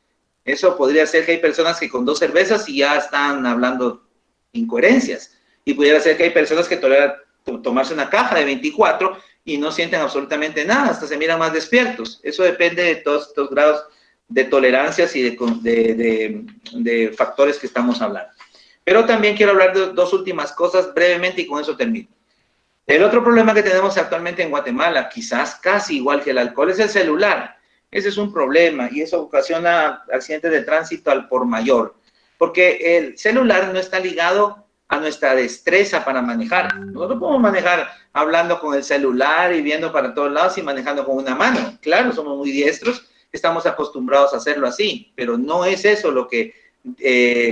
Eso podría ser que hay personas que con 2 cervezas y ya están hablando incoherencias. Y pudiera ser que hay personas que toleran tomarse una caja de 24 y no sienten absolutamente nada, hasta se miran más despiertos. Eso depende de todos estos grados de tolerancias y de factores que estamos hablando. Pero también quiero hablar de 2 últimas cosas brevemente y con eso termino. El otro problema que tenemos actualmente en Guatemala, quizás casi igual que el alcohol, es el celular. Ese es un problema y eso ocasiona accidentes de tránsito al por mayor, porque el celular no está ligado a nuestra destreza para manejar. Nosotros podemos manejar hablando con el celular y viendo para todos lados y manejando con una mano. Claro, somos muy diestros, estamos acostumbrados a hacerlo así, pero no es eso lo que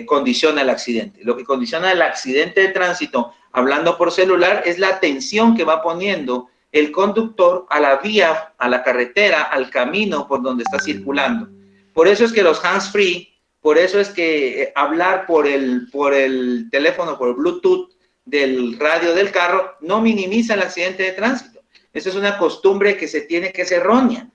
condiciona el accidente. Lo que condiciona el accidente de tránsito, hablando por celular, es la atención que va poniendo el conductor a la vía, a la carretera, al camino por donde está circulando. Por eso es que los hands-free, por eso es que hablar por el teléfono, por Bluetooth del radio del carro, no minimiza el accidente de tránsito. Esa es una costumbre que es errónea,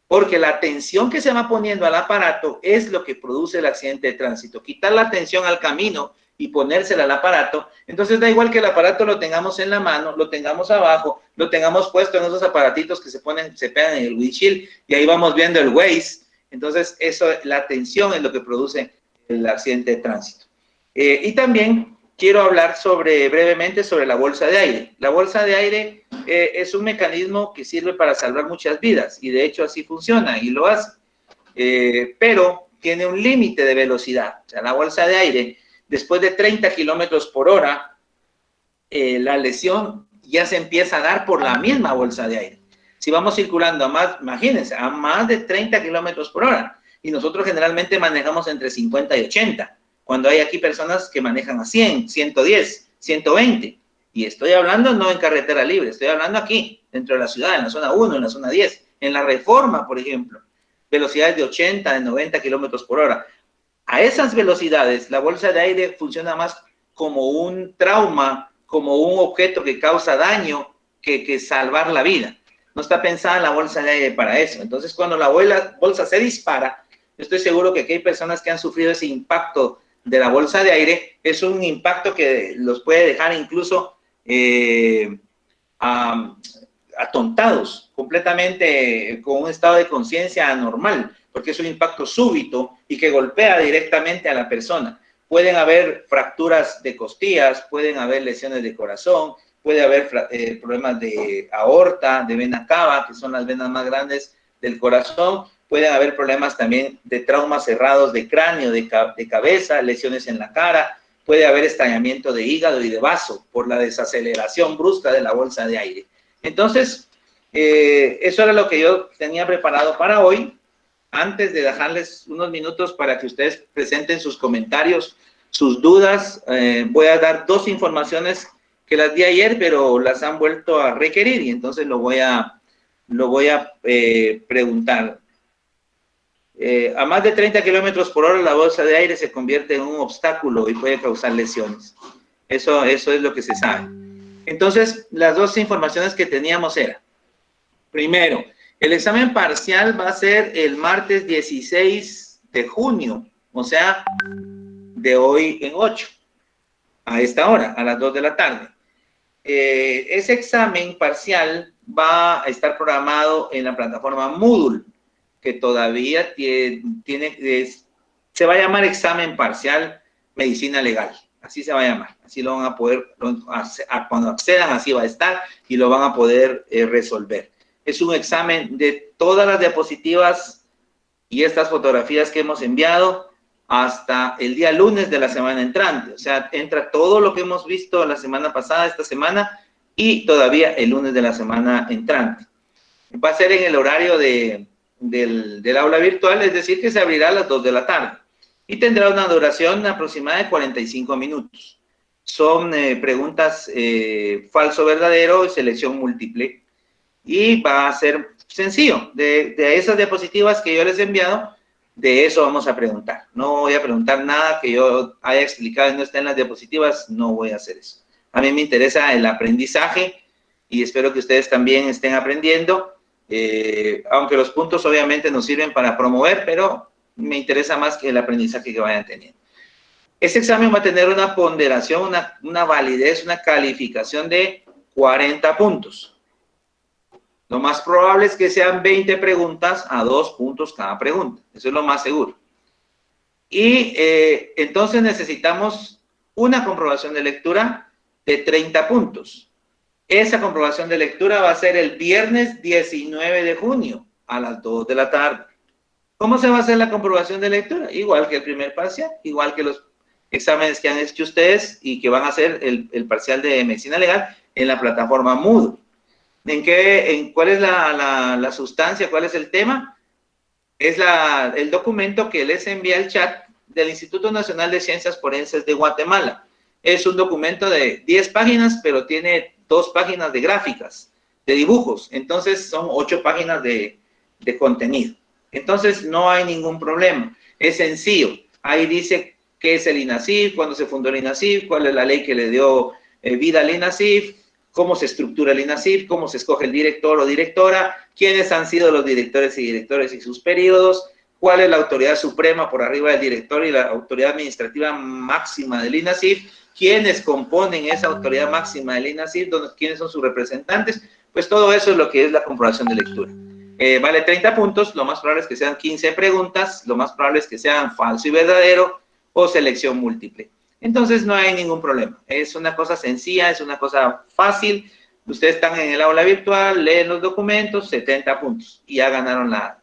porque la atención que se va poniendo al aparato es lo que produce el accidente de tránsito. Quitar la atención al camino y ponérsela al aparato, entonces da igual que el aparato lo tengamos en la mano, lo tengamos abajo, lo tengamos puesto en esos aparatitos que se pegan en el windshield y ahí vamos viendo el Waze Entonces, eso, la tensión es lo que produce el accidente de tránsito. Y también quiero hablar brevemente sobre la bolsa de aire. La bolsa de aire es un mecanismo que sirve para salvar muchas vidas y de hecho así funciona y lo hace. Pero tiene un límite de velocidad. O sea, la bolsa de aire, después de 30 kilómetros por hora, la lesión ya se empieza a dar por la misma bolsa de aire. Si vamos circulando a más, imagínense, a más de 30 kilómetros por hora, y nosotros generalmente manejamos entre 50 y 80, cuando hay aquí personas que manejan a 100, 110, 120, y estoy hablando no en carretera libre, estoy hablando aquí, dentro de la ciudad, en la zona 1, en la zona 10, en la Reforma, por ejemplo, velocidades de 80, de 90 kilómetros por hora. A esas velocidades, la bolsa de aire funciona más como un trauma, como un objeto que causa daño, que salvar la vida. No está pensada la bolsa de aire para eso. Entonces, cuando la bolsa se dispara, estoy seguro que aquí hay personas que han sufrido ese impacto de la bolsa de aire. Es un impacto que los puede dejar incluso atontados, completamente con un estado de conciencia anormal, porque es un impacto súbito y que golpea directamente a la persona. Pueden haber fracturas de costillas, pueden haber lesiones de corazón, puede haber problemas de aorta, de vena cava, que son las venas más grandes del corazón. Pueden haber problemas también de traumas cerrados de cráneo, de cabeza, lesiones en la cara. Puede haber estallamiento de hígado y de vaso por la desaceleración brusca de la bolsa de aire. Entonces, eso era lo que yo tenía preparado para hoy. Antes de dejarles unos minutos para que ustedes presenten sus comentarios, sus dudas, voy a dar dos informaciones que las di ayer, pero las han vuelto a requerir y entonces lo voy a preguntar. A más de 30 kilómetros por hora la bolsa de aire se convierte en un obstáculo y puede causar lesiones. Eso es lo que se sabe. Entonces, las dos informaciones que teníamos eran, primero, el examen parcial va a ser el martes 16 de junio, o sea, de hoy en 8, a esta hora, a las 2 de la tarde. Ese examen parcial va a estar programado en la plataforma Moodle, que todavía se va a llamar examen parcial medicina legal. Así se va a llamar. Así lo van a poder, cuando accedan, así va a estar y lo van a poder resolver. Es un examen de todas las diapositivas y estas fotografías que hemos enviado hasta el día lunes de la semana entrante. O sea, entra todo lo que hemos visto la semana pasada, esta semana, y todavía el lunes de la semana entrante. Va a ser en el horario del aula virtual, es decir, que se abrirá a las 2 de la tarde. Y tendrá una duración aproximada de 45 minutos. Son preguntas falso-verdadero y selección múltiple. Y va a ser sencillo. De esas diapositivas que yo les he enviado, de eso vamos a preguntar. No voy a preguntar nada que yo haya explicado y no está en las diapositivas, no voy a hacer eso. A mí me interesa el aprendizaje y espero que ustedes también estén aprendiendo, aunque los puntos obviamente nos sirven para promover, pero me interesa más que el aprendizaje que vayan teniendo. Este examen va a tener una ponderación, una validez, una calificación de 40 puntos. Lo más probable es que sean 20 preguntas a 2 puntos cada pregunta. Eso es lo más seguro. Y entonces necesitamos una comprobación de lectura de 30 puntos. Esa comprobación de lectura va a ser el viernes 19 de junio a las 2 de la tarde. ¿Cómo se va a hacer la comprobación de lectura? Igual que el primer parcial, igual que los exámenes que han hecho ustedes y que van a hacer el parcial de medicina legal en la plataforma Moodle. ¿Cuál es la sustancia? ¿Cuál es el tema? Es el documento que les envía el chat del Instituto Nacional de Ciencias Forenses de Guatemala. Es un documento de 10 páginas, pero tiene 2 páginas de gráficas, de dibujos. Entonces, son 8 páginas de contenido. Entonces, no hay ningún problema. Es sencillo. Ahí dice qué es el INASIF, cuándo se fundó el INASIF, cuál es la ley que le dio vida al INASIF, cómo se estructura el INASIF, cómo se escoge el director o directora, quiénes han sido los directores y sus periodos, cuál es la autoridad suprema por arriba del director y la autoridad administrativa máxima del INASIF, quiénes componen esa autoridad máxima del INASIF, quiénes son sus representantes, pues todo eso es lo que es la comprobación de lectura. vale 30 puntos, lo más probable es que sean 15 preguntas, lo más probable es que sean falso y verdadero o selección múltiple. Entonces no hay ningún problema, es una cosa sencilla, es una cosa fácil. Ustedes están en el aula virtual, leen los documentos, 70 puntos y ya ganaron la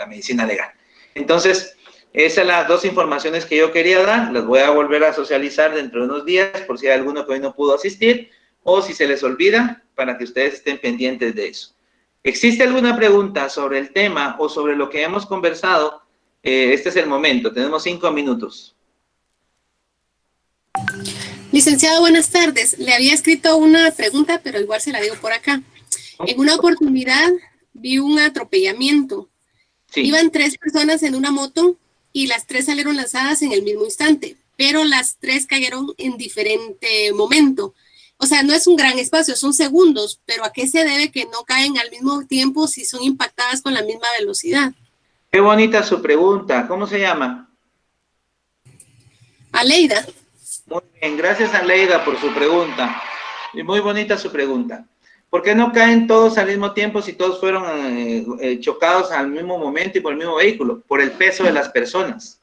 medicina legal. Entonces, esas son las dos informaciones que yo quería dar. Las voy a volver a socializar dentro de unos días por si hay alguno que hoy no pudo asistir o si se les olvida, para que ustedes estén pendientes de eso. ¿Existe alguna pregunta sobre el tema o sobre lo que hemos conversado? Este es el momento, tenemos 5 minutos. Licenciado, buenas tardes. Le había escrito una pregunta, pero igual se la digo por acá. En una oportunidad vi un atropellamiento. Sí. Iban 3 personas en una moto y las 3 salieron lanzadas en el mismo instante, pero las 3 cayeron en diferente momento. O sea, no es un gran espacio, son segundos, pero ¿a qué se debe que no caen al mismo tiempo si son impactadas con la misma velocidad? Qué bonita su pregunta. ¿Cómo se llama? Aleida. Muy bien, gracias Aleida por su pregunta. Y muy bonita su pregunta. ¿Por qué no caen todos al mismo tiempo si todos fueron chocados al mismo momento y por el mismo vehículo? Por el peso de las personas.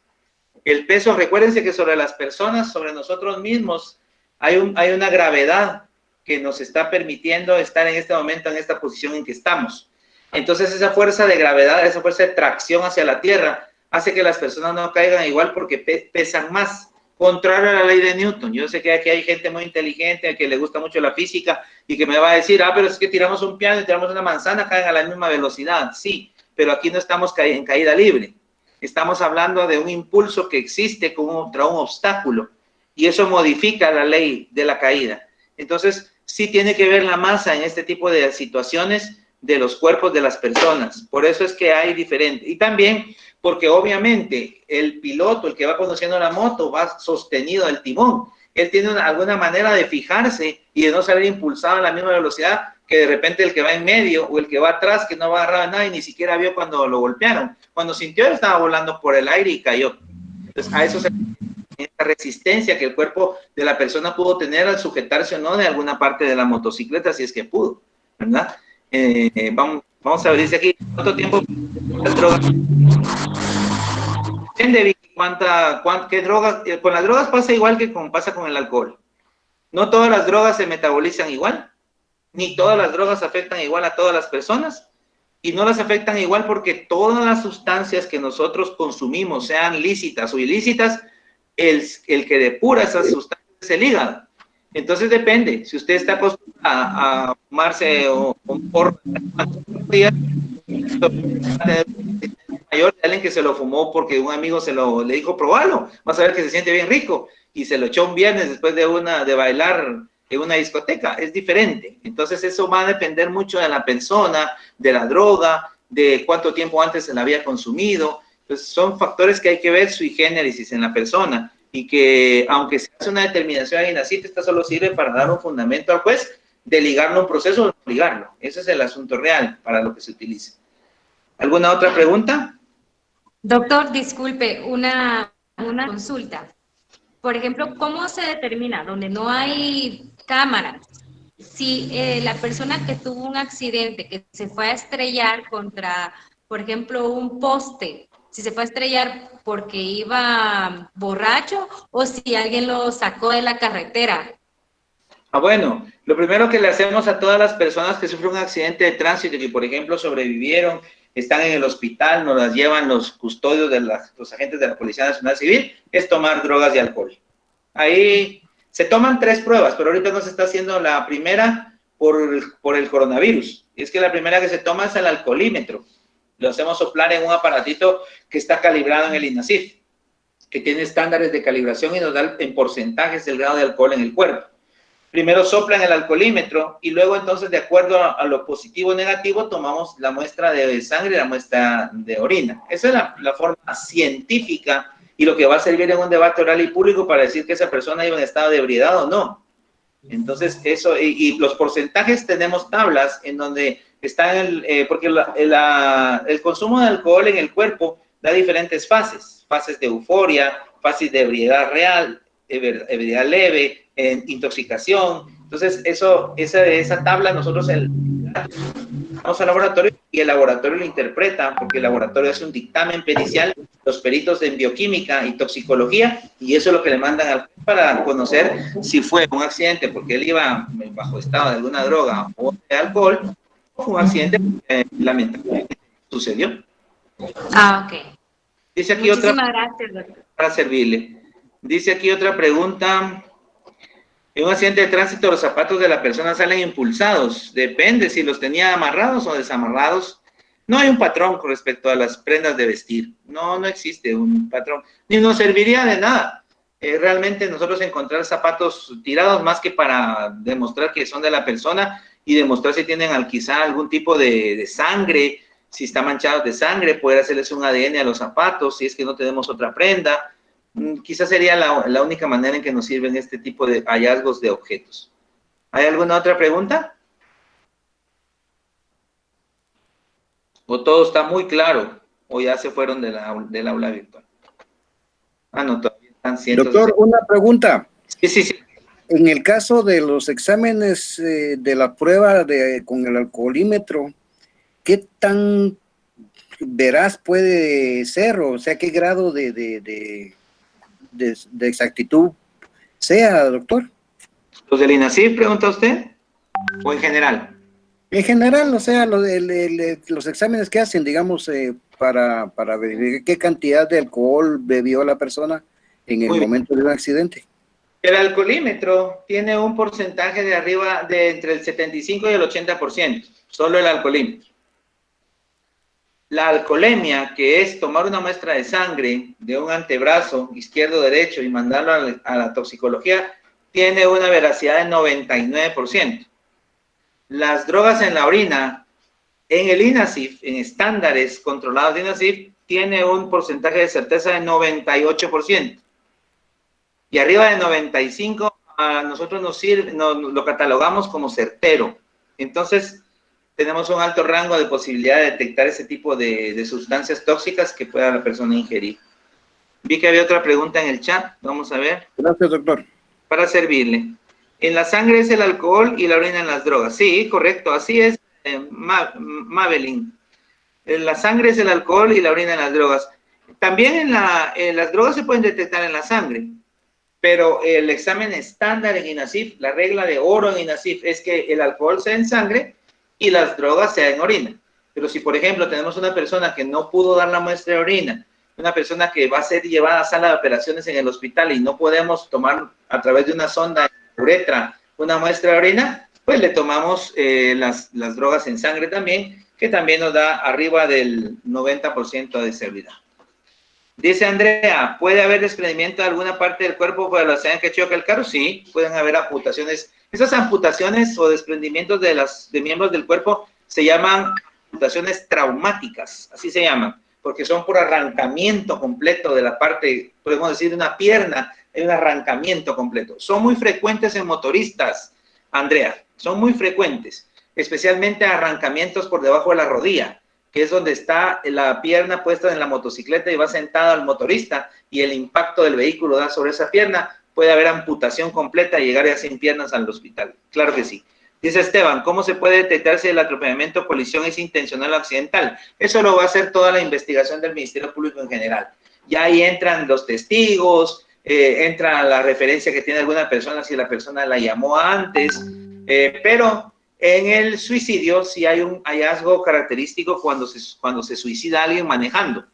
El peso, recuérdense que sobre las personas, sobre nosotros mismos, hay una gravedad que nos está permitiendo estar en este momento, en esta posición en que estamos. Entonces, esa fuerza de gravedad, esa fuerza de tracción hacia la Tierra, hace que las personas no caigan igual porque pesan más. Contrario a la ley de Newton. Yo sé que aquí hay gente muy inteligente que le gusta mucho la física y que me va a decir, pero es que tiramos un piano y tiramos una manzana, caen a la misma velocidad. Sí, pero aquí no estamos en caída libre. Estamos hablando de un impulso que existe contra un obstáculo y eso modifica la ley de la caída. Entonces, sí tiene que ver la masa en este tipo de situaciones de los cuerpos de las personas. Por eso es que hay diferente. Y también porque obviamente el piloto, el que va conduciendo la moto, va sostenido al timón. Él tiene alguna manera de fijarse y de no salir impulsado a la misma velocidad que de repente el que va en medio o el que va atrás, que no va agarrado a nada y ni siquiera vio cuando lo golpearon. Cuando sintió, él estaba volando por el aire y cayó. Entonces, a eso se esta resistencia que el cuerpo de la persona pudo tener al sujetarse o no de alguna parte de la motocicleta, si es que pudo, ¿verdad? Vamos a ver, dice aquí, ¿cuánto tiempo las drogas? Depende, ¿qué drogas? Con las drogas pasa igual que pasa con el alcohol. No todas las drogas se metabolizan igual, ni todas las drogas afectan igual a todas las personas, y no las afectan igual porque todas las sustancias que nosotros consumimos, sean lícitas o ilícitas, el que depura esas sustancias es el hígado. Entonces depende, si usted está acostumbrado a fumarse un porro días, mayor de alguien que se lo fumó porque un amigo le dijo probalo, vas a ver que se siente bien rico, y se lo echó un viernes después de bailar en una discoteca, es diferente. Entonces eso va a depender mucho de la persona, de la droga, de cuánto tiempo antes se la había consumido. Entonces son factores que hay que ver sui generis en la persona, y que aunque se hace una determinación ahí en la cita, esta solo sirve para dar un fundamento al juez de ligarlo a un proceso o no ligarlo. Ese es el asunto real para lo que se utiliza. ¿Alguna otra pregunta? Doctor, disculpe, una consulta. Por ejemplo, ¿cómo se determina donde no hay cámaras? Si la persona que tuvo un accidente, que se fue a estrellar contra, por ejemplo, un poste, si se fue a estrellar porque iba borracho o si alguien lo sacó de la carretera. Bueno, lo primero que le hacemos a todas las personas que sufren un accidente de tránsito y que, por ejemplo, sobrevivieron, están en el hospital, nos las llevan los custodios de los agentes de la Policía Nacional Civil, es tomar drogas y alcohol. Ahí se toman 3 pruebas, pero ahorita no se está haciendo la primera por el coronavirus. Es que la primera que se toma es el alcoholímetro. Lo hacemos soplar en un aparatito que está calibrado en el INASIF, que tiene estándares de calibración y nos da en porcentajes el grado de alcohol en el cuerpo. Primero soplan el alcoholímetro y luego entonces, de acuerdo a lo positivo o negativo, tomamos la muestra de sangre y la muestra de orina. Esa es la forma científica y lo que va a servir en un debate oral y público para decir que esa persona iba en estado de ebriedad o no. Entonces, eso, y los porcentajes, tenemos tablas en donde están, porque el consumo de alcohol en el cuerpo da diferentes fases de euforia, fases de ebriedad real, ebriedad leve, intoxicación. Entonces, esa tabla nosotros al laboratorio y el laboratorio lo interpreta, porque el laboratorio hace un dictamen pericial, los peritos en bioquímica y toxicología, y eso es lo que le mandan al juez para conocer si fue un accidente porque él iba bajo estado de alguna droga o de alcohol, o fue un accidente que lamentablemente sucedió. Ok. Dice aquí Muchísimas gracias, doctor. Para servirle. Dice aquí otra pregunta. En un accidente de tránsito, los zapatos de la persona salen impulsados. Depende si los tenía amarrados o desamarrados. No hay un patrón con respecto a las prendas de vestir. No existe un patrón. Ni nos serviría de nada. Realmente nosotros encontrar zapatos tirados más que para demostrar que son de la persona y demostrar si tienen quizá algún tipo de sangre, si están manchados de sangre, poder hacerles un ADN a los zapatos, si es que no tenemos otra prenda. Quizás sería la única manera en que nos sirven este tipo de hallazgos de objetos. ¿Hay alguna otra pregunta? ¿O todo está muy claro? ¿O ya se fueron del aula virtual? No, todavía están cientos. Doctor, una pregunta. Sí. En el caso de los exámenes de la prueba con el alcoholímetro, ¿qué tan veraz puede ser? O sea, ¿qué grado de exactitud sea, doctor? ¿Los del INASIF, pregunta usted? ¿O en general? En general, o sea, los exámenes que hacen, digamos, para verificar qué cantidad de alcohol bebió la persona en el momento de un accidente. El alcoholímetro tiene un porcentaje de arriba de entre el 75 y el 80%, solo el alcoholímetro. La alcoholemia, que es tomar una muestra de sangre de un antebrazo izquierdo o derecho y mandarlo a la toxicología, tiene una veracidad de 99%. Las drogas en la orina, en el INASIF, en estándares controlados de INASIF, tiene un porcentaje de certeza de 98%. Y arriba de 95, a nosotros nos sirve, lo catalogamos como certero. Entonces, tenemos un alto rango de posibilidad de detectar ese tipo de sustancias tóxicas que pueda la persona ingerir. Vi que había otra pregunta en el chat. Vamos a ver. Gracias, doctor. Para servirle. En la sangre es el alcohol y la orina en las drogas. Sí, correcto. Así es, Mabelín. En la sangre es el alcohol y la orina en las drogas. También en las drogas se pueden detectar en la sangre. Pero el examen estándar en INASIF, la regla de oro en INASIF es que el alcohol sea en sangre y las drogas sean en orina. Pero si, por ejemplo, tenemos una persona que no pudo dar la muestra de orina, una persona que va a ser llevada a sala de operaciones en el hospital y no podemos tomar a través de una sonda en uretra una muestra de orina, pues le tomamos las drogas en sangre también, que también nos da arriba del 90% de seguridad. Dice Andrea, ¿puede haber desprendimiento de alguna parte del cuerpo por la velocidad que choca el carro? Sí, pueden haber amputaciones. Esas amputaciones o desprendimientos de miembros del cuerpo se llaman amputaciones traumáticas, así se llaman, porque son por arrancamiento completo de la parte, podemos decir, de una pierna, hay un arrancamiento completo. Son muy frecuentes en motoristas, Andrea, son muy frecuentes, especialmente arrancamientos por debajo de la rodilla, que es donde está la pierna puesta en la motocicleta y va sentado al motorista y el impacto del vehículo da sobre esa pierna, puede haber amputación completa y llegar ya sin piernas al hospital. Claro que sí. Dice Esteban, ¿cómo se puede detectar si el atropellamiento o colisión es intencional o accidental? Eso lo va a hacer toda la investigación del Ministerio Público en general. Ya ahí entran los testigos, entra la referencia que tiene alguna persona, si la persona la llamó antes, pero en el suicidio sí hay un hallazgo característico cuando se suicida alguien manejando.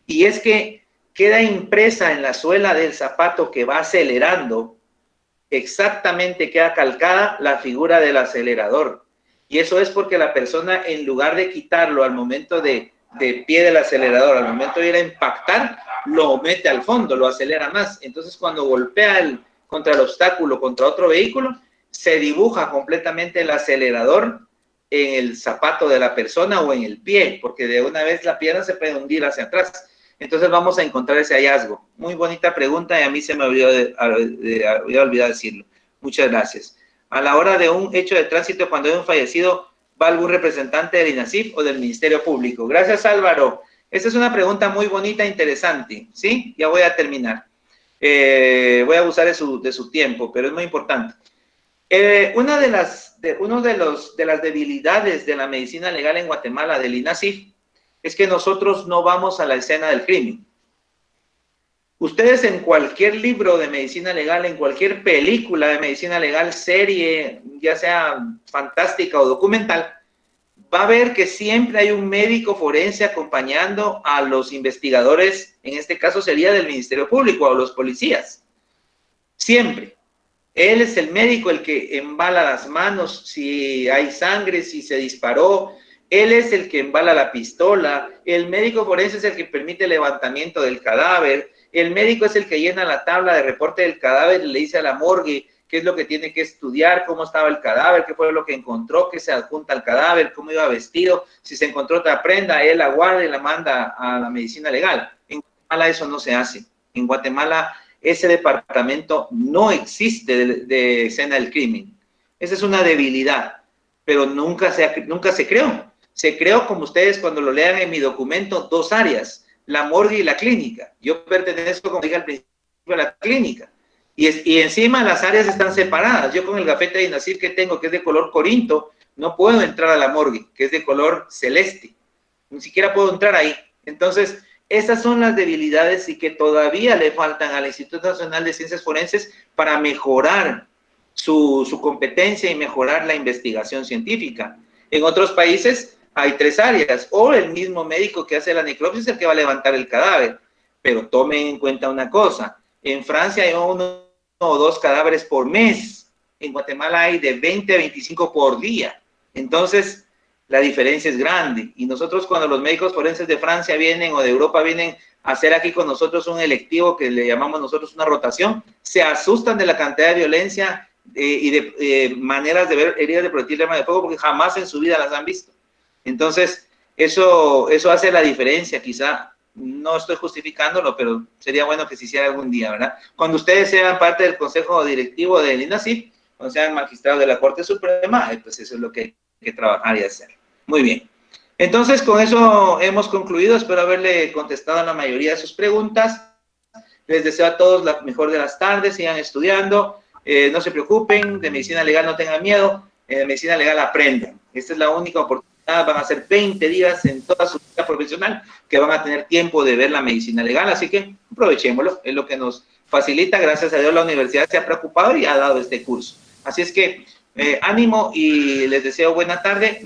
Y es que queda impresa en la suela del zapato que va acelerando, exactamente queda calcada la figura del acelerador. Y eso es porque la persona, en lugar de quitarlo al momento de pie del acelerador, al momento de ir a impactar, lo mete al fondo, lo acelera más. Entonces, cuando golpea contra el obstáculo, contra otro vehículo, se dibuja completamente el acelerador en el zapato de la persona o en el pie, porque de una vez la pierna se puede hundir hacia atrás. Entonces vamos a encontrar ese hallazgo. Muy bonita pregunta y a mí se me había olvidado decirlo. Muchas gracias. A la hora de un hecho de tránsito, cuando hay un fallecido, ¿va algún representante del INASIF o del Ministerio Público? Gracias, Álvaro. Esta es una pregunta muy bonita e interesante, ¿sí? Ya voy a terminar. Voy a abusar de su tiempo, pero es muy importante. Una de las debilidades de la medicina legal en Guatemala, del INASIF, es que nosotros no vamos a la escena del crimen. Ustedes en cualquier libro de medicina legal, en cualquier película de medicina legal, serie, ya sea fantástica o documental, va a ver que siempre hay un médico forense acompañando a los investigadores, en este caso sería del Ministerio Público o los policías. Siempre. Él es el médico el que embala las manos si hay sangre, si se disparó. Él es el que embala la pistola. El médico forense es el que permite el levantamiento del cadáver. El médico es el que llena la tabla de reporte del cadáver y le dice a la morgue qué es lo que tiene que estudiar, cómo estaba el cadáver, qué fue lo que encontró, qué se adjunta al cadáver, cómo iba vestido, si se encontró otra prenda, él la guarda y la manda a la medicina legal. En Guatemala eso no se hace. En Guatemala ese departamento no existe de escena del crimen. Esa es una debilidad, pero nunca se creó. Se creó, como ustedes cuando lo lean en mi documento, 2 áreas, la morgue y la clínica. Yo pertenezco, como dije al principio, a la clínica. Y encima las áreas están separadas. Yo con el gafete de INASIF que tengo, que es de color corinto, no puedo entrar a la morgue, que es de color celeste. Ni siquiera puedo entrar ahí. Entonces, esas son las debilidades y que todavía le faltan al Instituto Nacional de Ciencias Forenses para mejorar su competencia y mejorar la investigación científica. En otros países hay 3 áreas, o el mismo médico que hace la necropsia es el que va a levantar el cadáver. Pero tomen en cuenta una cosa, en Francia hay 1 o 2 cadáveres por mes, en Guatemala hay de 20 a 25 por día. Entonces, la diferencia es grande. Y nosotros cuando los médicos forenses de Francia vienen o de Europa vienen a hacer aquí con nosotros un electivo que le llamamos nosotros una rotación, se asustan de la cantidad de violencia y de maneras de ver heridas de proyectil de arma de fuego porque jamás en su vida las han visto. Entonces, eso hace la diferencia. Quizá no estoy justificándolo, pero sería bueno que se hiciera algún día, ¿verdad? Cuando ustedes sean parte del consejo directivo del INASIF, cuando sean magistrados de la Corte Suprema, pues eso es lo que hay que trabajar y hacer. Muy bien. Entonces, con eso hemos concluido. Espero haberle contestado a la mayoría de sus preguntas. Les deseo a todos la mejor de las tardes. Sigan estudiando. No se preocupen. De medicina legal no tengan miedo. De medicina legal aprendan. Esta es la única oportunidad. Van a ser 20 días en toda su vida profesional que van a tener tiempo de ver la medicina legal. Así que aprovechémoslo. Es lo que nos facilita. Gracias a Dios la universidad se ha preocupado y ha dado este curso. Así es que ánimo y les deseo buena tarde.